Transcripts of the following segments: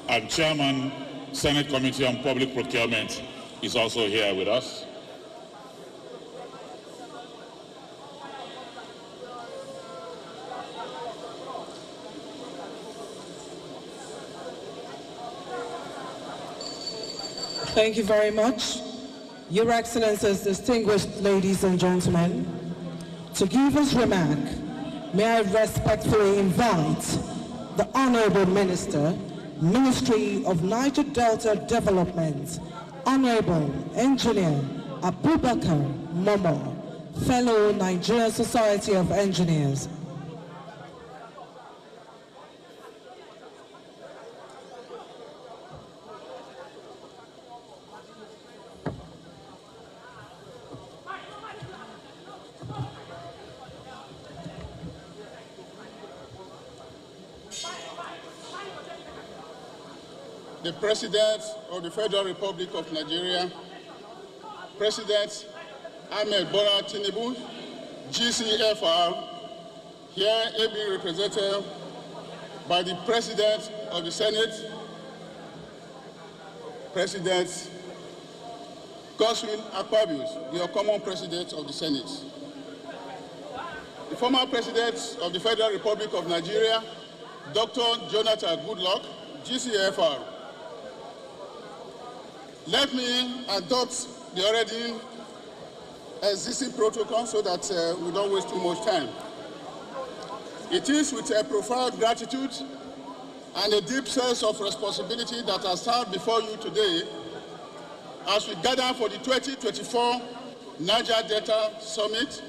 and Chairman, Senate Committee on Public Procurement, is also here with us. Thank you very much. Your Excellencies, distinguished ladies and gentlemen, to give his remark, may I respectfully invite the Honorable Minister, Ministry of Niger Delta Development, Honorable Engineer Abubakar Momo, Fellow Nigerian Society of Engineers. The President of the Federal Republic of Nigeria, President Ahmed Bola Tinubu, GCFR, here ably represented by the President of the Senate, President Godswill Akpabio, the common President of the Senate. The former President of the Federal Republic of Nigeria, Dr. Jonathan Goodluck, GCFR. Let me adopt the already existing protocol so that we don't waste too much time. It is with a profound gratitude and a deep sense of responsibility that I stand before you today as we gather for the 2024 Niger Delta Summit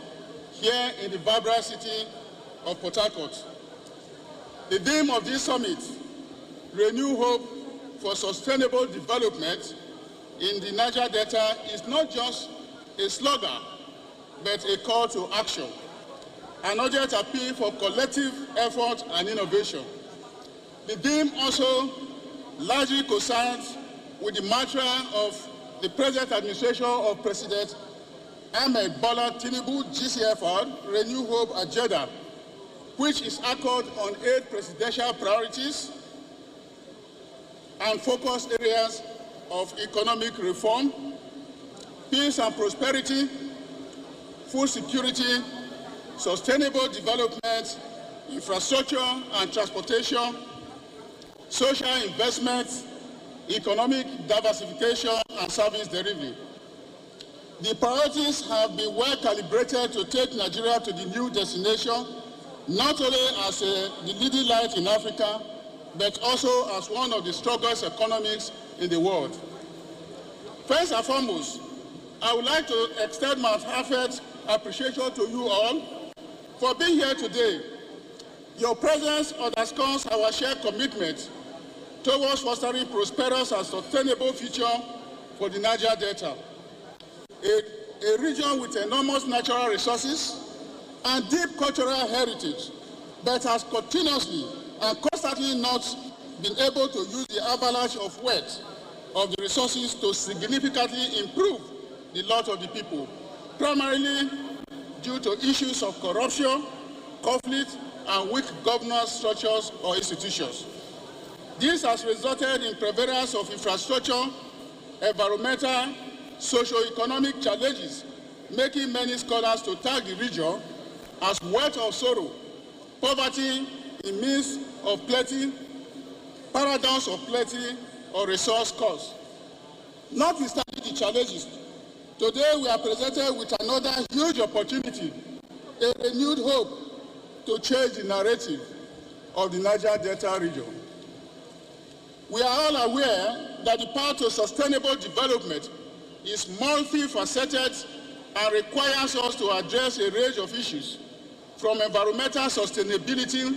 here in the vibrant city of Port Harcourt. The theme of this summit, Renew Hope for Sustainable Development in the Niger Delta, is not just a slogan, but a call to action, an urgent appeal for collective effort and innovation. The theme also largely coincides with the mantra of the present administration of President Ahmed Bola Tinubu, GCFR, Renew Hope Agenda, which is anchored on 8 presidential priorities and focus areas of economic reform, peace and prosperity, food security, sustainable development, infrastructure and transportation, social investment, economic diversification, and service delivery. The priorities have been well calibrated to take Nigeria to the new destination, not only as the leading light in Africa, but also as one of the strongest economies in the world. First and foremost, I would like to extend my heartfelt appreciation to you all for being here today. Your presence underscores our shared commitment towards fostering prosperous and sustainable future for the Niger Delta, a region with enormous natural resources and deep cultural heritage, but has continuously and constantly not been able to use the avalanche of wealth of the resources to significantly improve the lot of the people, primarily due to issues of corruption, conflict, and weak governance structures or institutions. This has resulted in prevalence of infrastructure, environmental, socio-economic challenges, making many scholars to tag the region as wealth of sorrow, poverty in midst of plenty, paradox of plenty, or resource cost. Notwithstanding the challenges, today we are presented with another huge opportunity, a renewed hope to change the narrative of the Niger Delta region. We are all aware that the path to sustainable development is multifaceted and requires us to address a range of issues, from environmental sustainability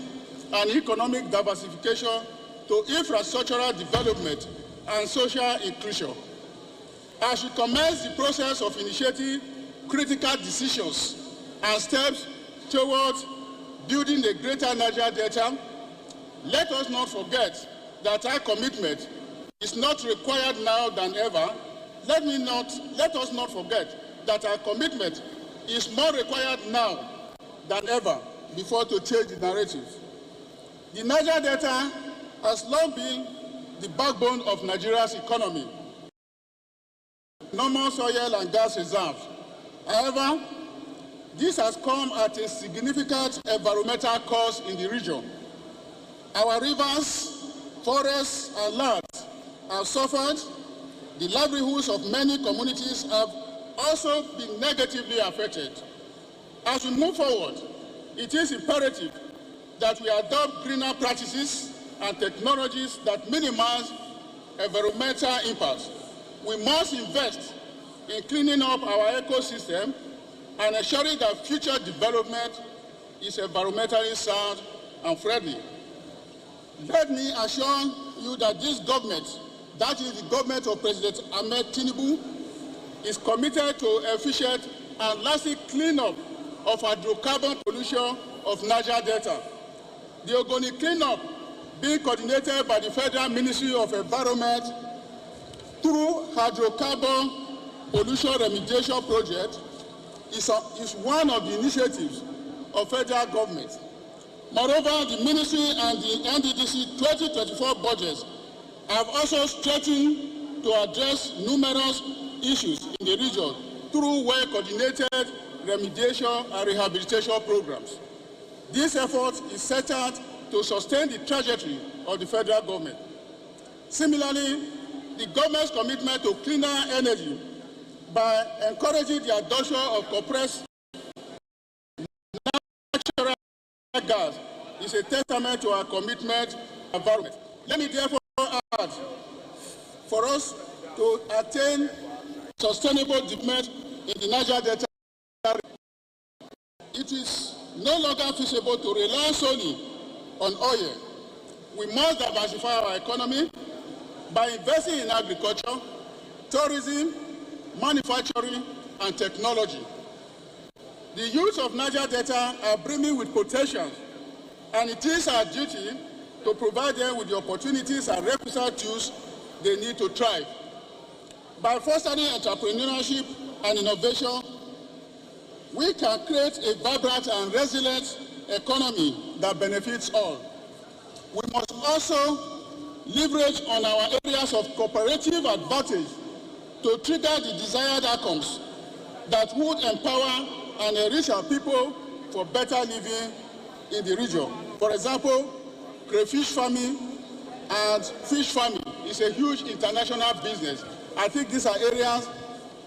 and economic diversification to infrastructural development and social inclusion. As we commence the process of initiating critical decisions and steps towards building a greater Niger Delta, let us not forget that our commitment is not required now than ever. Let us not forget that our commitment is more required now than ever before to change the narrative. The Niger Delta has long been the backbone of Nigeria's economy, enormous oil and gas reserves. However, this has come at a significant environmental cost in the region. Our rivers, forests, and lands have suffered. The livelihoods of many communities have also been negatively affected. As we move forward, it is imperative that we adopt greener practices and technologies that minimize environmental impact. We must invest in cleaning up our ecosystem and ensuring that future development is environmentally sound and friendly. Let me assure you that this government, that is the government of President Ahmed Tinubu, is committed to efficient and lasting cleanup of hydrocarbon pollution of Niger Delta. The Ogoni cleanup, being coordinated by the Federal Ministry of Environment through Hydrocarbon Pollution Remediation Project, is one of the initiatives of federal government. Moreover, the ministry and the NDDC 2024 budgets have also strengthened to address numerous issues in the region through well-coordinated remediation and rehabilitation programs. This effort is set out to sustain the trajectory of the federal government. Similarly, the government's commitment to cleaner energy by encouraging the adoption of compressed natural gas is a testament to our commitment to the environment. Let me therefore add, for us to attain sustainable development in the Niger Delta, it is no longer feasible to rely solely on oil. We must diversify our economy by investing in agriculture, tourism, manufacturing, and technology. The youth of Niger Delta are brimming with potential, and it is our duty to provide them with the opportunities and requisite tools they need to thrive. By fostering entrepreneurship and innovation, we can create a vibrant and resilient economy that benefits all. We must also leverage on our areas of cooperative advantage to trigger the desired outcomes that would empower and enrich our people for better living in the region. For example, crayfish farming and fish farming is a huge international business. I think these are areas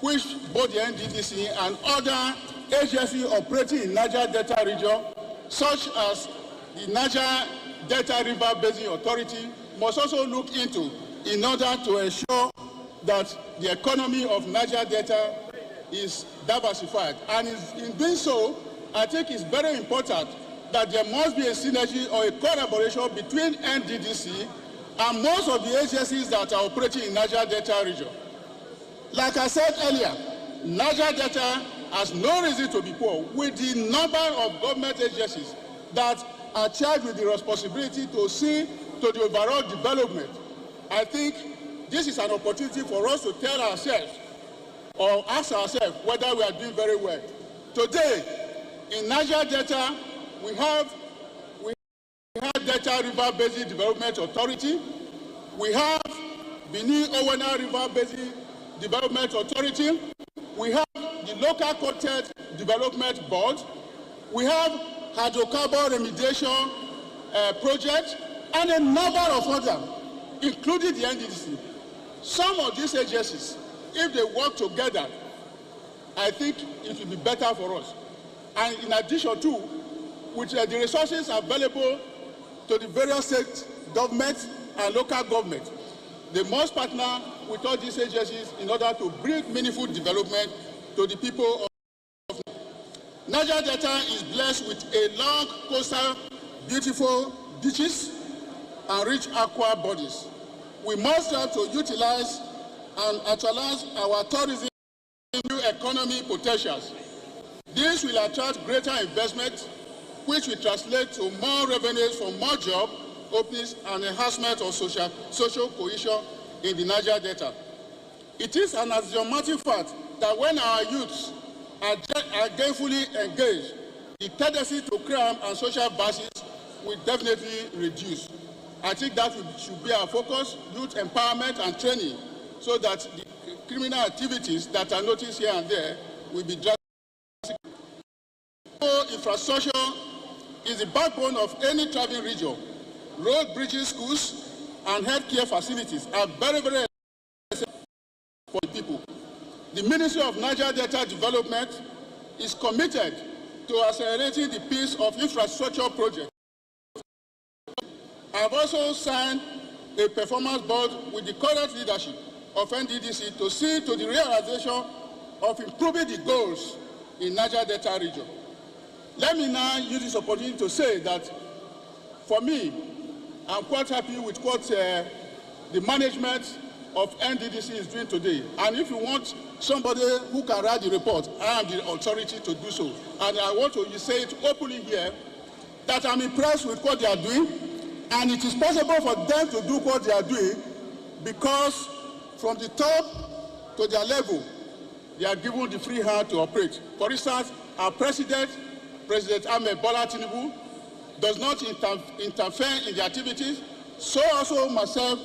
which both the NDDC and other agencies operating in Niger Delta region, such as the Niger Delta River Basin Authority, must also look into in order to ensure that the economy of Niger Delta is diversified. And in doing so, I think it's very important that there must be a synergy or a collaboration between NDDC and most of the agencies that are operating in Niger Delta region. Like I said earlier, Niger Delta has no reason to be poor with the number of government agencies that are charged with the responsibility to see to the overall development. I think this is an opportunity for us to tell ourselves or ask ourselves whether we are doing very well. Today, in Niger Delta, we have Delta River Basin Development Authority, we have Benin Owena River Basin Development Authority, we have the Local Content Development Board, we have Hydrocarbon Remediation Project, and a number of others, including the NDDC. Some of these agencies, if they work together, I think it will be better for us. And in addition to, with the resources available to the various state governments and local governments, they must partner with all these agencies in order to bring meaningful development to the people of Niger Delta. Is blessed with a long coastal, beautiful beaches and rich aqua bodies. We must strive to utilize and actualize our tourism new economy potentials. This will attract greater investment, which will translate to more revenues from more job openings and enhancement of social cohesion in the Niger Delta. It is an axiomatic fact that when our youths are gainfully engaged, the tendency to crime and social vices will definitely reduce. I think that should be our focus, youth empowerment and training, so that the criminal activities that are noticed here and there will be drastic. Infrastructure is the backbone of any traveling region. Road, bridges, schools, and healthcare facilities are very, very essential for the people. The Ministry of Niger Delta Development is committed to accelerating the pace of infrastructure projects. I have also signed a performance board with the current leadership of NDDC to see to the realization of improving the goals in Niger Delta region. Let me now use this opportunity to say that, for me, I'm quite happy with what the management of NDDC is doing today. And if you want somebody who can write the report, I am the authority to do so. And I want to say it openly here that I'm impressed with what they are doing, and it is possible for them to do what they are doing because from the top to their level, they are given the free hand to operate. For instance, our President Ahmed Bola Tinubu, does not interfere in the activities, so also myself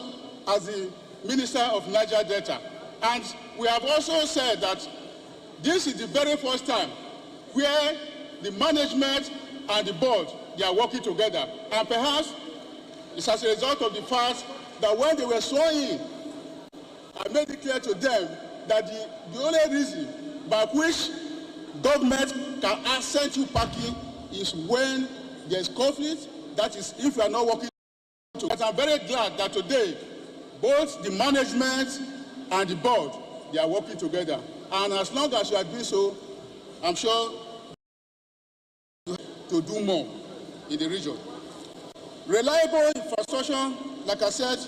as the Minister of Niger Delta. And we have also said that this is the very first time where the management and the board, they are working together. And perhaps it's as a result of the fact that when they were sworn in, I made it clear to them that the only reason by which government can send you packing is when there is conflict, that is if we are not working together. I'm very glad that today, both the management and the board, they are working together. And as long as you are doing so, I'm sure to do more in the region. Reliable infrastructure, like I said,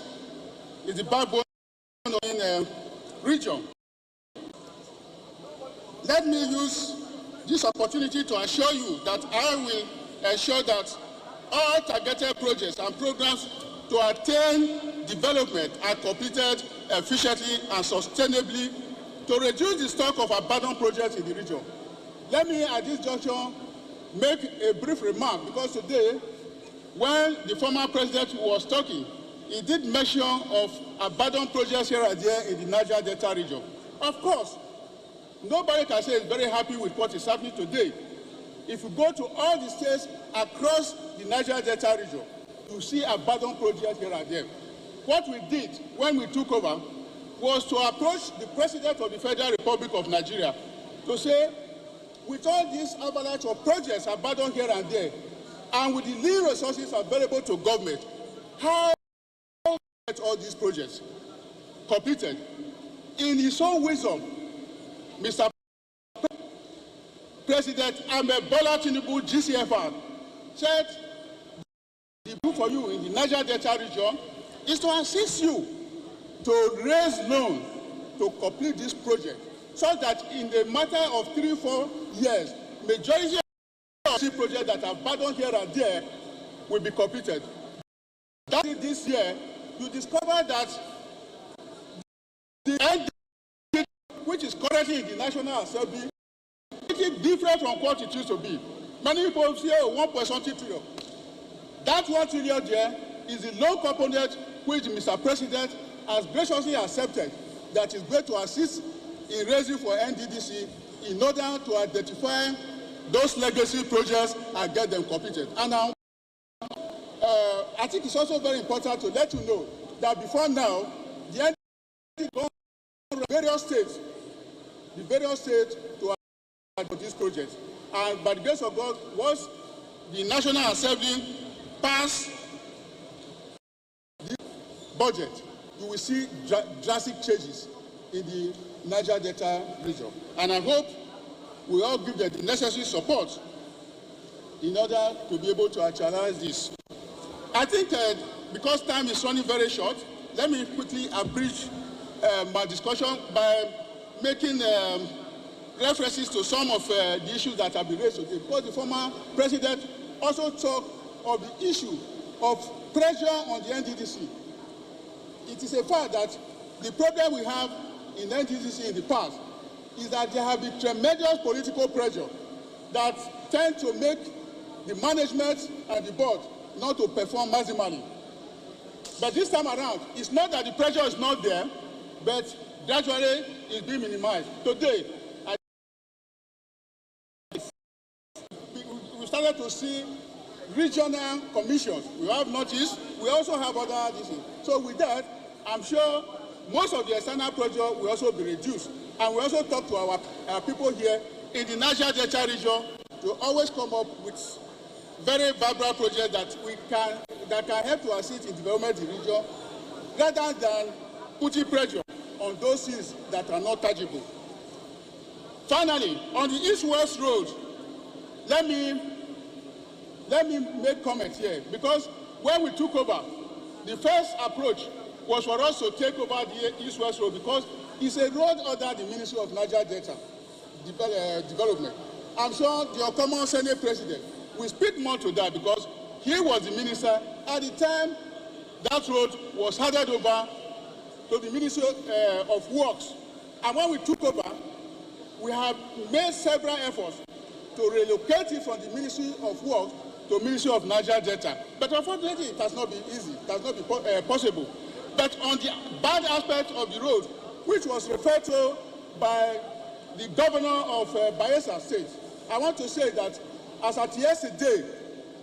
is the backbone in the region. Let me use this opportunity to assure you that I will ensure that all targeted projects and programs to attain development are completed efficiently and sustainably to reduce the stock of abandoned projects in the region. Let me at this juncture make a brief remark, because today, when the former president was talking, he did mention of abandoned projects here and there in the Niger Delta region. Of course, nobody can say he's very happy with what is happening today. If you go to all the states across the Niger Delta region, you see abandoned projects here and there. What we did when we took over was to approach the President of the Federal Republic of Nigeria to say, with all these avalanche of projects abandoned here and there, and with the little resources available to government, how to get all these projects completed? In his own wisdom, Mr. President Ahmed Bola Tinubu, GCFR, said the goal for you in the Niger Delta region is to assist you to raise loans to complete this project, so that in the matter of 3-4 years, majority of the projects that are abandoned here and there will be completed. That is, this year, you discover that the NDC, which is currently in the National Assembly, is different from what it used to be. Many people say, oh, 1.something trillion. That 1 trillion there is the loan component which Mr. President has graciously accepted that is going to assist in raising for NDDC in order to identify those legacy projects and get them completed. And now, I think it's also very important to let you know that before now, the NDDC gone to various states to for this project. And by the grace of God, once the National Assembly pass the budget, you will see drastic changes in the Niger Delta region. And I hope we all give them the necessary support in order to be able to actualize this. I think because time is running very short, let me quickly abridge my discussion by making references to some of the issues that have been raised today. Because the former president also talked of the issue of pressure on the NDDC. It is a fact that the problem we have in NDDC in the past is that there have been tremendous political pressure that tend to make the management and the board not to perform maximally. But this time around, it's not that the pressure is not there, but gradually it's being minimized. Today, we started to see regional commissions. We have Northeast, we also have other districts. So with that, I'm sure most of the external pressure will also be reduced. And we also talk to our people here in the Niger Delta region to always come up with very vibrant projects that can help to assist in development in the region, rather than putting pressure on those things that are not tangible. Finally, on the East-West Road, let me make comment here, because when we took over, the first approach was for us to take over the East-West Road because it's a road under the Ministry of Niger Delta Development. I'm sure the common Senate President will speak more to that because he was the minister at the time that road was handed over to the Ministry of Works. And when we took over, we have made several efforts to relocate it from the Ministry of Works to the Ministry of Niger Delta. But unfortunately, it has not been easy. It has not been possible. But on the bad aspect of the road, which was referred to by the governor of Bayelsa State, I want to say that as at yesterday,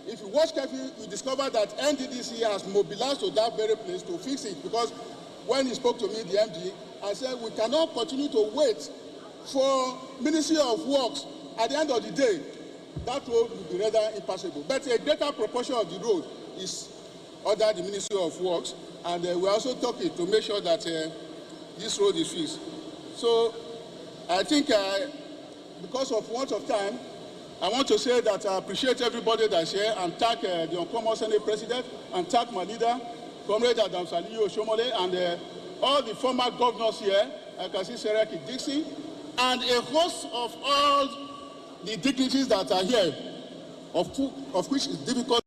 if you watch carefully, you discover that NDDC has mobilized to that very place to fix it, because when he spoke to me, the MD, I said we cannot continue to wait for Ministry of Works. At the end of the day, that road will be rather impassable. But a greater proportion of the road is under the Ministry of Works, and we're also talking to make sure that this road is fixed. So I think because of want of time, I want to say that I appreciate everybody that's here and thank the Uncommon Senate President and thank my leader, Comrade Adam Saliyo Shomole, and all the former governors here. I can see Sereki Dixie, and a host of all the dignitaries that are here, of which is difficult.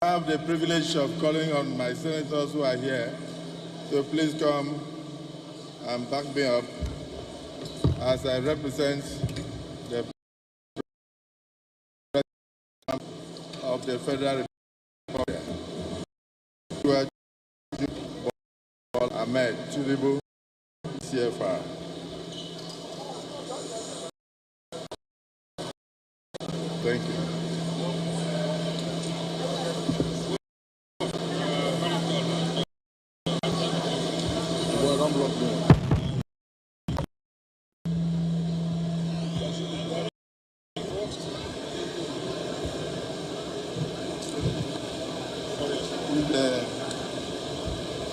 I have the privilege of calling on my senators who are here to please come and back me up as I represent the President of the Federal Republic of Ahmed Tinubu, CFR. Thank you.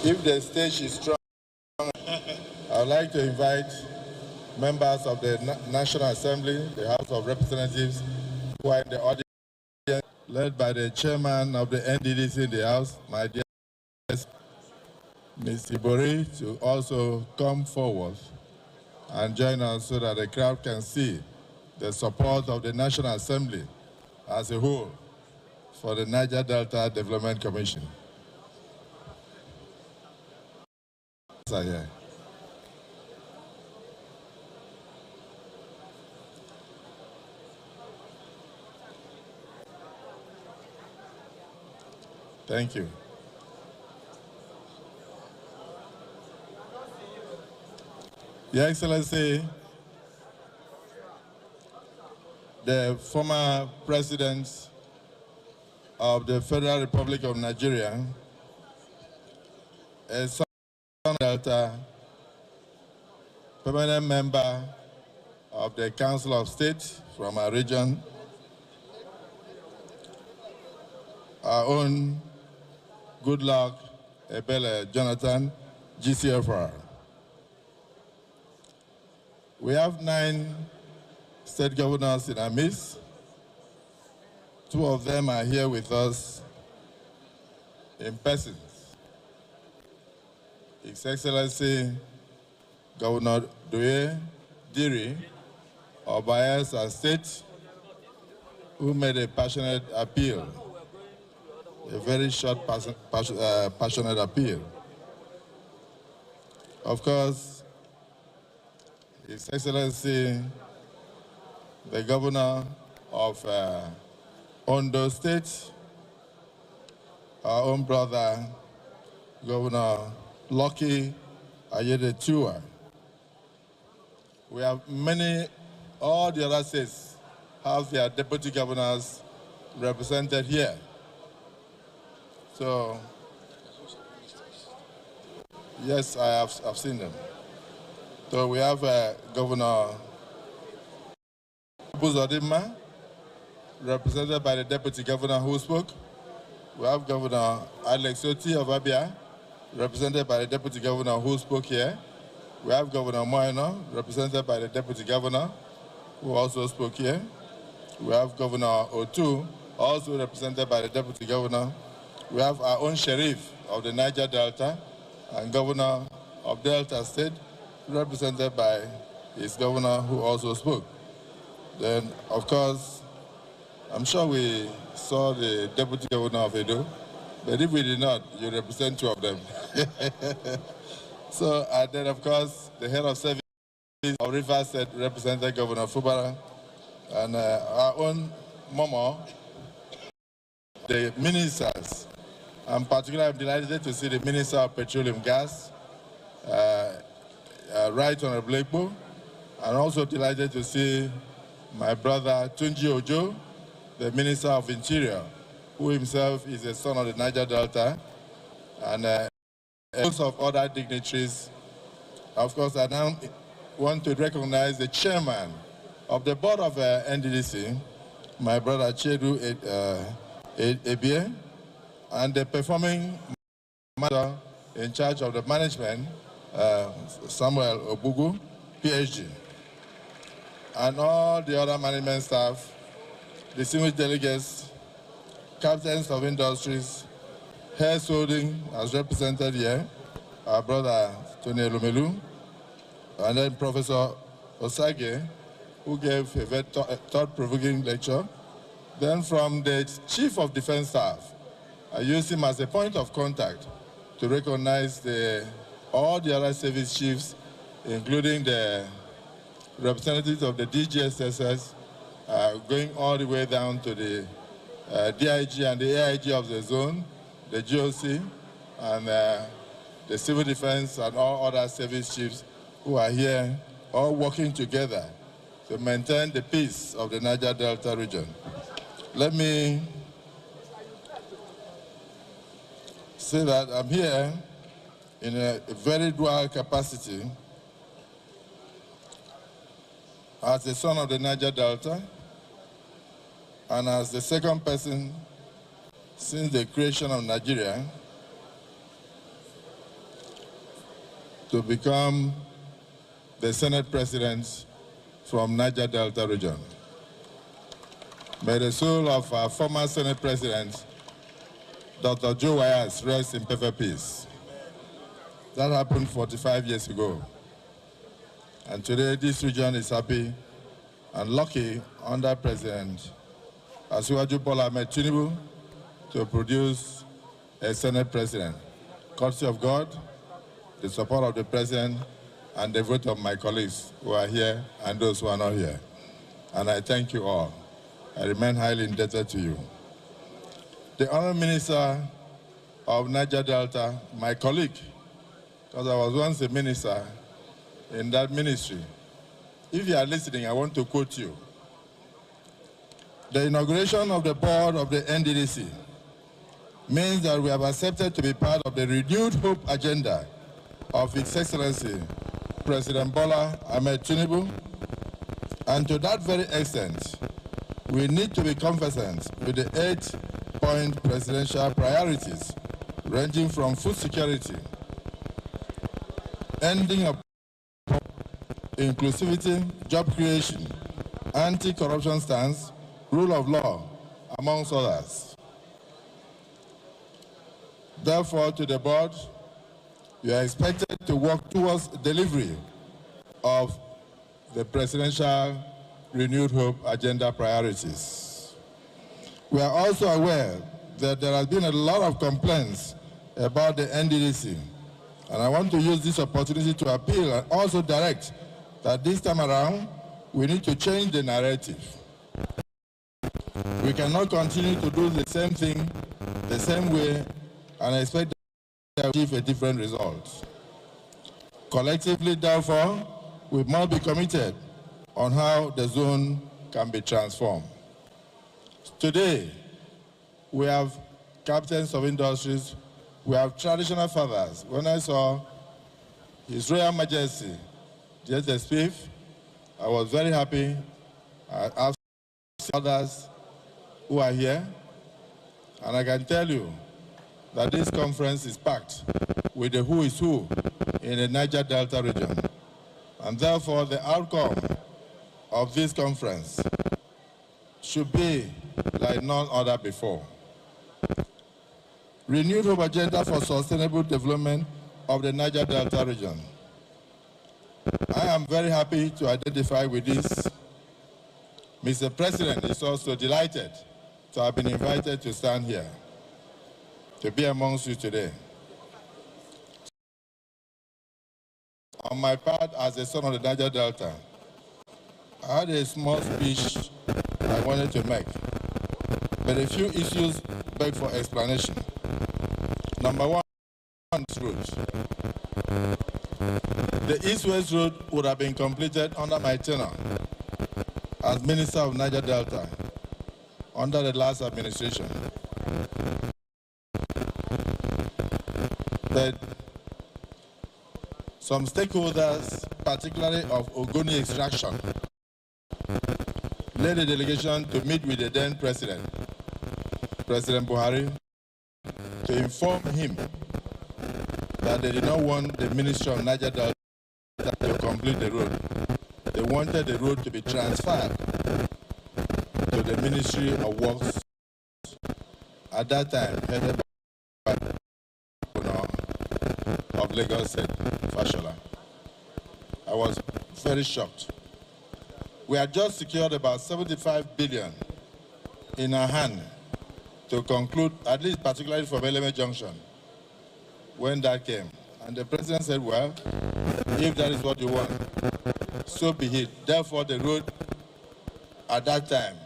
If the stage is strong, I would like to invite members of the National Assembly, the House of Representatives, who are in the audience, led by the chairman of the NDDC in the House, my dear Ms. Ibori, to also come forward and join us so that the crowd can see the support of the National Assembly as a whole for the Niger Delta Development Commission. Thank you. Your Excellency, the former President of the Federal Republic of Nigeria, a son of Delta, permanent member of the Council of State from our region, our own Goodluck Ebele Jonathan, GCFR. We have 9 state governors in our midst. 2 of them are here with us in person. His Excellency Governor Doye Diri of Bayelsa State, who made a passionate appeal, a very short, passionate appeal. Of course, His Excellency, the Governor of Ondo State, our own brother, Governor Lucky Ayedetua. We have all the other states have their deputy governors represented here. So, yes, I've seen them. So we have Governor Buzodima, represented by the deputy governor who spoke. We have Governor Alex Oti of Abia, represented by the deputy governor who spoke here. We have Governor Moino, represented by the deputy governor who also spoke here. We have Governor Otu, also represented by the deputy governor. We have our own sheriff of the Niger Delta and governor of Delta State, represented by his governor who also spoke. Then, of course, I'm sure we saw the deputy governor of Edo, but if we did not, you represent 2 of them. So, and then, of course, the head of service of Rivers State, represented Governor Fubara, and our own Momo, the ministers. I'm particularly delighted to see the Minister of Petroleum Gas, Right Honorable Ekpo, and also delighted to see my brother Tunji Ojo, the Minister of Interior, who himself is a son of the Niger Delta, and lots of other dignitaries. Of course, I now want to recognize the chairman of the board of NDDC, my brother Chedu Ebie, and the performing manager in charge of the management, Samuel Obugu, PhD, and all the other management staff, distinguished delegates, captains of industries, Hair Holding as represented here, our brother Tony Elumelu, and then Professor Osage, who gave a very thought-provoking lecture. Then from the Chief of Defense Staff, I used him as a point of contact to recognize all the other service chiefs, including the representatives of the DGSSS, going all the way down to the DIG and the AIG of the zone, the GOC, and the civil defense and all other service chiefs who are here, all working together to maintain the peace of the Niger Delta region. Let me say that I'm here in a very dual capacity as the son of the Niger Delta and as the second person since the creation of Nigeria to become the Senate President from Niger Delta region. May the soul of our former Senate President, Dr. Joe Wyas, rest in perfect peace. That happened 45 years ago. And today this region is happy and lucky under President Asiwaju Bola Ahmed Tinubu to produce a Senate President. Courtesy of God, the support of the President, and the vote of my colleagues who are here and those who are not here. And I thank you all. I remain highly indebted to you. The Honorable Minister of Niger Delta, my colleague, because I was once a minister in that ministry. If you are listening, I want to quote you. The inauguration of the board of the NDDC means that we have accepted to be part of the renewed hope agenda of His Excellency, President Bola Ahmed Tinubu, and to that very extent, we need to be conversant with the 8-point presidential priorities, ranging from food security, ending of inclusivity, job creation, anti-corruption stance, rule of law, amongst others. Therefore, to the board, you are expected to work towards delivery of the presidential renewed hope agenda priorities. We are also aware that there has been a lot of complaints about the NDDC, and I want to use this opportunity to appeal and also direct that this time around, we need to change the narrative. We cannot continue to do the same thing, the same way, and expect to achieve a different result. Collectively, therefore, we must be committed on how the zone can be transformed. Today, we have captains of industries, we have traditional fathers. When I saw His Royal Majesty, the Chief, I was very happy. I asked others who are here, and I can tell you that this conference is packed with the who is who in the Niger Delta region. And therefore, the outcome of this conference should be like none other before. Renewed hope agenda for sustainable development of the Niger Delta region. I am very happy to identify with this. Mr. President is also delighted to have been invited to stand here, to be amongst you today. On my part, as a son of the Niger Delta, I had a small speech I wanted to make, but a few issues beg for explanation. Number one, route. The East-West Road would have been completed under my tenure as Minister of Niger Delta under the last administration. But some stakeholders, particularly of Ogoni extraction, led a delegation to meet with the then President Buhari, to inform him that they did not want the Ministry of Niger Delta to complete the road. They wanted the road to be transferred to the Ministry of Works, at that time headed by the Governor of Lagos State, Fashola. I was very shocked. We had just secured about 75 billion in our hand to conclude, at least particularly from Eleme Junction, when that came. And the President said, well, if that is what you want, so be it. Therefore, the road at that time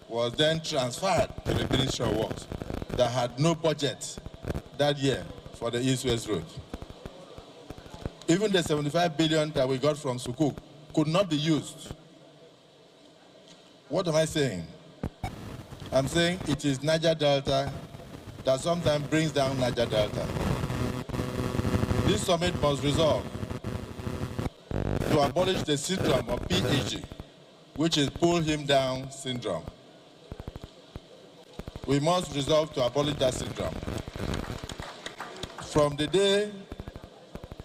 was then transferred to the Ministry of Works that had no budget that year for the East-West Road. Even the 75 billion that we got from Sukuk could not be used. What am I saying? I'm saying it is Niger Delta that sometimes brings down Niger Delta. This summit must resolve to abolish the syndrome of PHG, which is pull him down syndrome. We must resolve to abolish that syndrome. From the day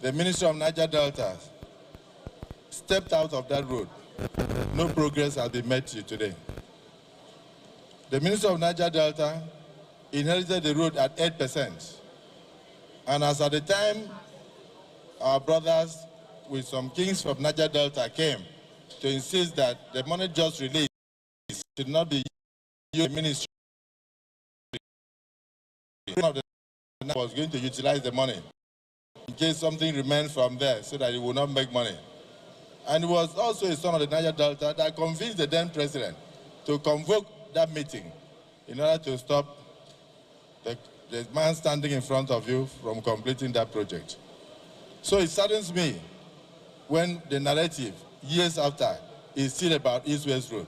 the Minister of Niger Delta stepped out of that road, no progress has been made to today. The Minister of Niger Delta inherited the road at 8%. And as at the time our brothers with some kings from Niger Delta came to insist that the money just released should not be used in the ministry, was going to utilize the money in case something remained from there so that it would not make money. And it was also a son of the Niger Delta that convinced the then president to convoke that meeting in order to stop the man standing in front of you from completing that project. So it saddens me when the narrative, years after, is still about East-West Road.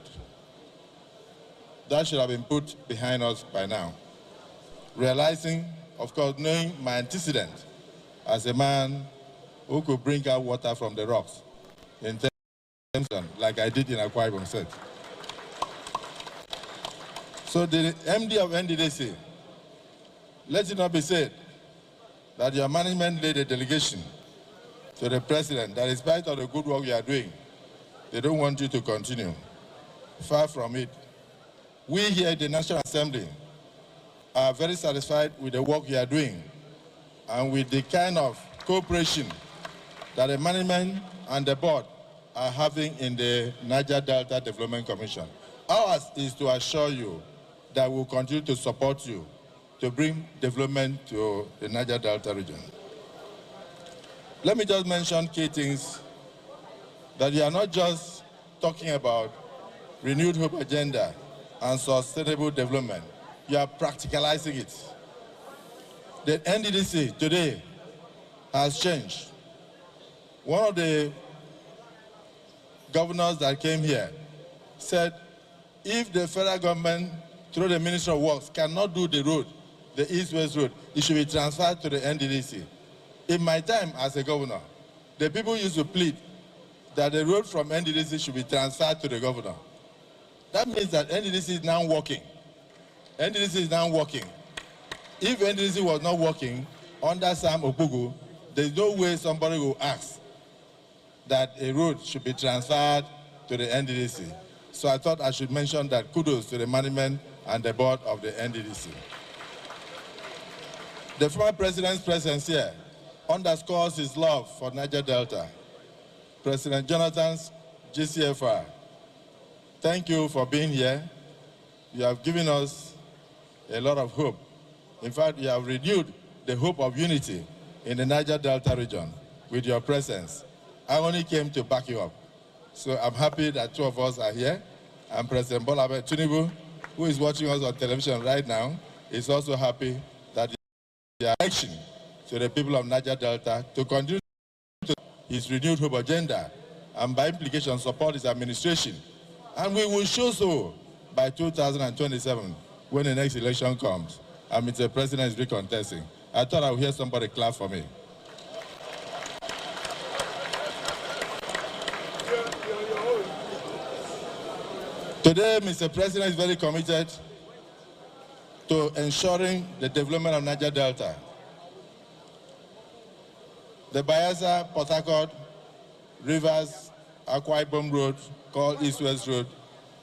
That should have been put behind us by now. Realizing, of course, knowing my antecedent as a man who could bring out water from the rocks in terms like I did in Akwa Ibom State. So the MD of NDDC, let it not be said that your management led a delegation to the president that in spite of the good work you are doing, they don't want you to continue. Far from it. We here at the National Assembly are very satisfied with the work you are doing and with the kind of cooperation that the management and the board are having in the Niger Delta Development Commission. Ours is to assure you that we'll continue to support you to bring development to the Niger Delta region. Let me just mention key things that you are not just talking about renewed hope agenda and sustainable development. You are practicalizing it. The NDDC today has changed. One of the governors that came here said, if the federal government, through the Ministry of Works, cannot do the road, the East-West road, it should be transferred to the NDDC. In my time as a governor, the people used to plead that the road from NDDC should be transferred to the governor. That means that NDDC is now working. NDDC is now working. If NDDC was not working under Sam Opogu, there's no way somebody will ask that a road should be transferred to the NDDC. So I thought I should mention that kudos to the management and the board of the NDDC. The former president's presence here underscores his love for Niger Delta. President Jonathan's GCFR, thank you for being here. You have given us a lot of hope. In fact, you have renewed the hope of unity in the Niger Delta region with your presence. I only came to back you up. So I'm happy that two of us are here. And President Bola Ahmed Tinubu, who is watching us on television right now, is also happy that the action to the people of Niger Delta to continue his renewed hope agenda and by implication support his administration. And we will show so by 2027 when the next election comes and Mr. President is recontesting. I thought I would hear somebody clap for me. Today, Mr. President is very committed to ensuring the development of Niger Delta. The Bayelsa, Port Harcourt, Rivers, Akwa Ibom Road, called East-West Road,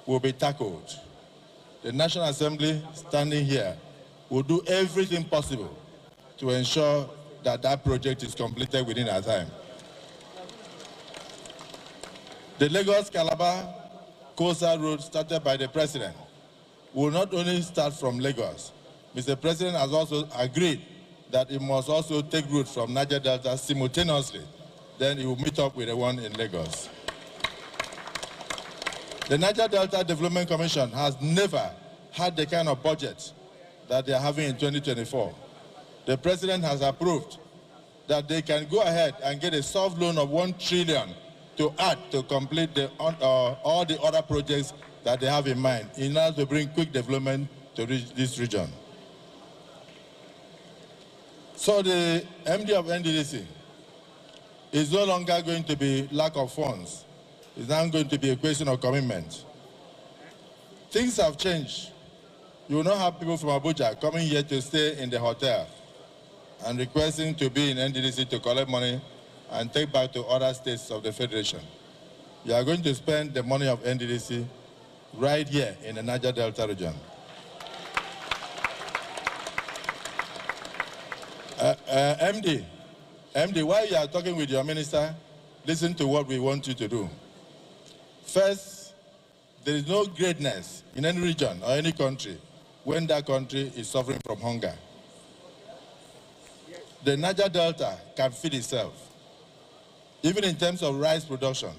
will be tackled. The National Assembly, standing here, will do everything possible to ensure that that project is completed within our time. The Lagos-Calabar Coastal Road started by the President will not only start from Lagos. Mr. President has also agreed that it must also take route from Niger Delta simultaneously. Then it will meet up with the one in Lagos. The Niger Delta Development Commission has never had the kind of budget that they are having in 2024. The President has approved that they can go ahead and get a soft loan of 1 trillion to add to complete all the other projects that they have in mind in order to bring quick development to this region. So the MD of NDDC is no longer going to be lack of funds. It's now going to be a question of commitment. Things have changed. You will not have people from Abuja coming here to stay in the hotel and requesting to be in NDDC to collect money and take back to other states of the Federation. You are going to spend the money of NDDC right here in the Niger Delta region. MD, while you are talking with your minister, listen to what we want you to do. First, there is no greatness in any region or any country when that country is suffering from hunger. The Niger Delta can feed itself, even in terms of rice production,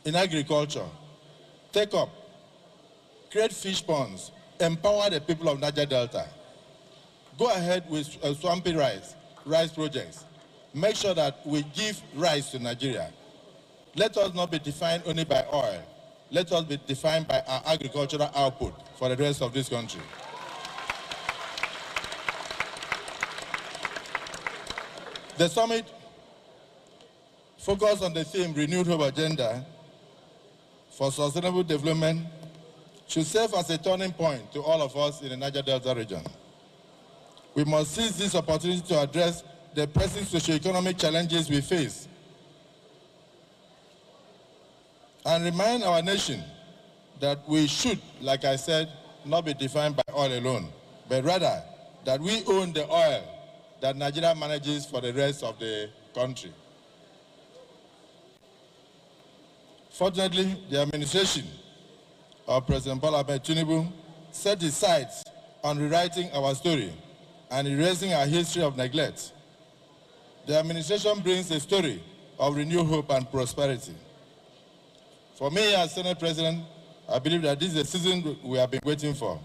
in agriculture. Take up, create fish ponds, empower the people of Niger Delta. Go ahead with swampy rice projects. Make sure that we give rice to Nigeria. Let us not be defined only by oil. Let us be defined by our agricultural output for the rest of this country. The summit focus on the theme Renewed Hope Agenda for Sustainable Development should serve as a turning point to all of us in the Niger Delta region. We must seize this opportunity to address the pressing socio-economic challenges we face and remind our nation that we should, like I said, not be defined by oil alone, but rather that we own the oil that Nigeria manages for the rest of the country. Fortunately, the administration of President Bola Ahmed Tinubu set its sights on rewriting our story and erasing our history of neglect. The administration brings a story of renewed hope and prosperity. For me as Senate President, I believe that this is a season we have been waiting for,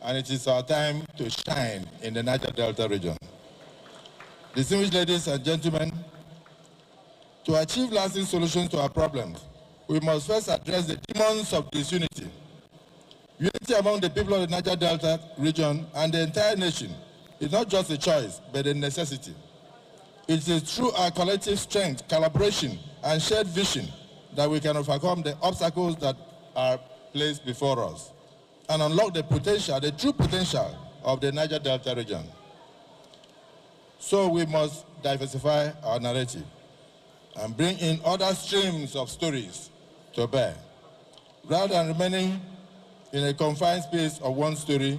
and it is our time to shine in the Niger Delta region. Distinguished ladies and gentlemen, to achieve lasting solutions to our problems, we must first address the demons of disunity. Unity among the people of the Niger Delta region and the entire nation is not just a choice, but a necessity. It is through our collective strength, collaboration, and shared vision that we can overcome the obstacles that are placed before us and unlock the potential, the true potential of the Niger Delta region. So we must diversify our narrative and bring in other streams of stories to bear. Rather than remaining in a confined space of one story,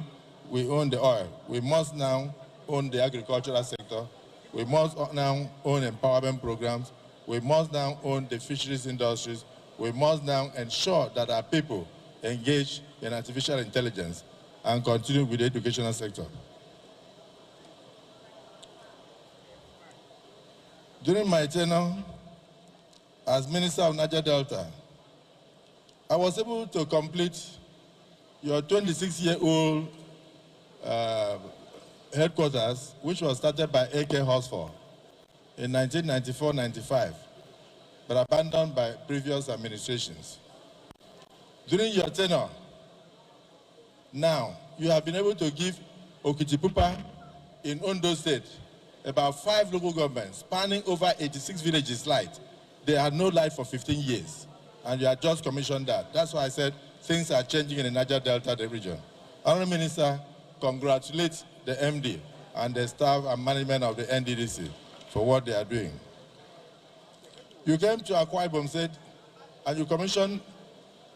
we own the oil. We must now own the agricultural sector. We must now own empowerment programs. We must now own the fisheries industries. We must now ensure that our people engage in artificial intelligence and continue with the educational sector. During my tenure as Minister of Niger Delta, I was able to complete your 26-year-old headquarters, which was started by A.K. Horsford in 1994-95, but abandoned by previous administrations. During your tenure, now, you have been able to give Okitipupa in Ondo State about 5 local governments spanning over 86 villages light. They had no light for 15 years, and you have just commissioned that. That's why I said things are changing in the Niger Delta region. Honorable Minister, congratulate the MD and the staff and management of the NDDC for what they are doing. You came to Akwa Ibom State and you commissioned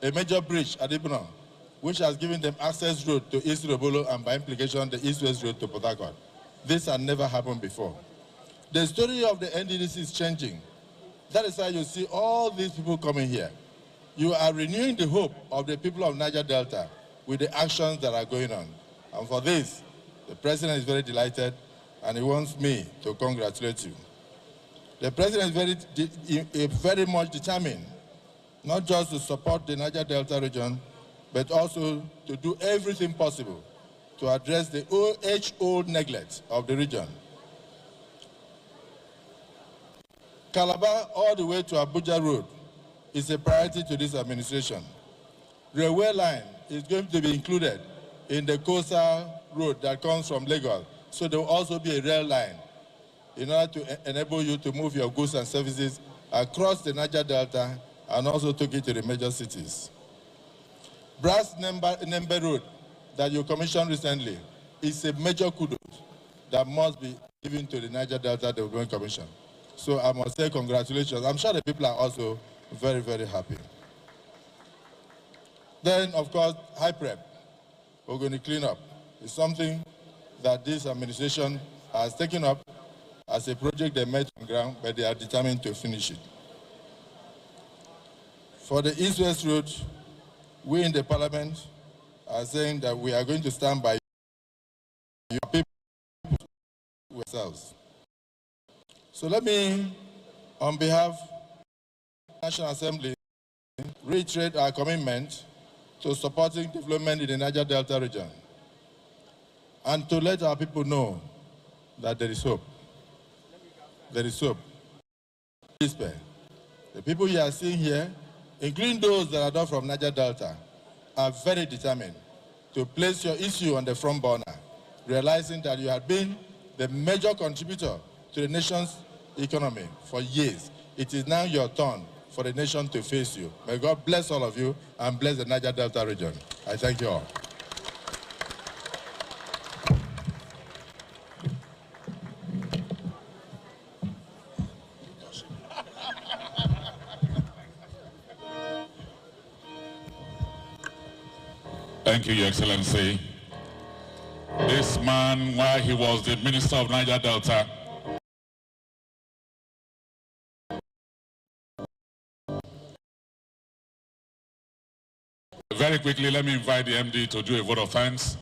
a major bridge at Ibno, which has given them access road to East Robolo and by implication the East-West road to Port Harcourt. This had never happened before. The story of the NDDC is changing. That is why you see all these people coming here. You are renewing the hope of the people of Niger Delta with the actions that are going on. And for this, the President is very delighted and he wants me to congratulate you. The President is very much determined, not just to support the Niger Delta region, but also to do everything possible to address the age-old neglect of the region. Calabar all the way to Abuja Road is a priority to this administration. Railway line is going to be included in the coastal road that comes from Lagos, so there will also be a rail line in order to enable you to move your goods and services across the Niger Delta and also take it to the major cities. Brass Nembe Road that you commissioned recently is a major kudos that must be given to the Niger Delta Development Commission. So I must say congratulations. I'm sure the people are also very, very happy. Then, of course, high prep, we're going to clean up. It's something that this administration has taken up as a project they met on ground, but they are determined to finish it. For the East-West Road, we in the Parliament are saying that we are going to stand by your people ourselves. So let me, on behalf of the National Assembly, reiterate our commitment to supporting development in the Niger Delta region and to let our people know that there is hope. There is hope. The people you are seeing here, including those that are not from Niger Delta, are very determined to place your issue on the front burner, realizing that you have been the major contributor to the nation's economy for years. It is now your turn for the nation to face you. May God bless all of you and bless the Niger Delta region. I thank you all. Thank you, Your Excellency. This man, while he was the Minister of Niger Delta, very quickly, let me invite the MD to do a vote of thanks.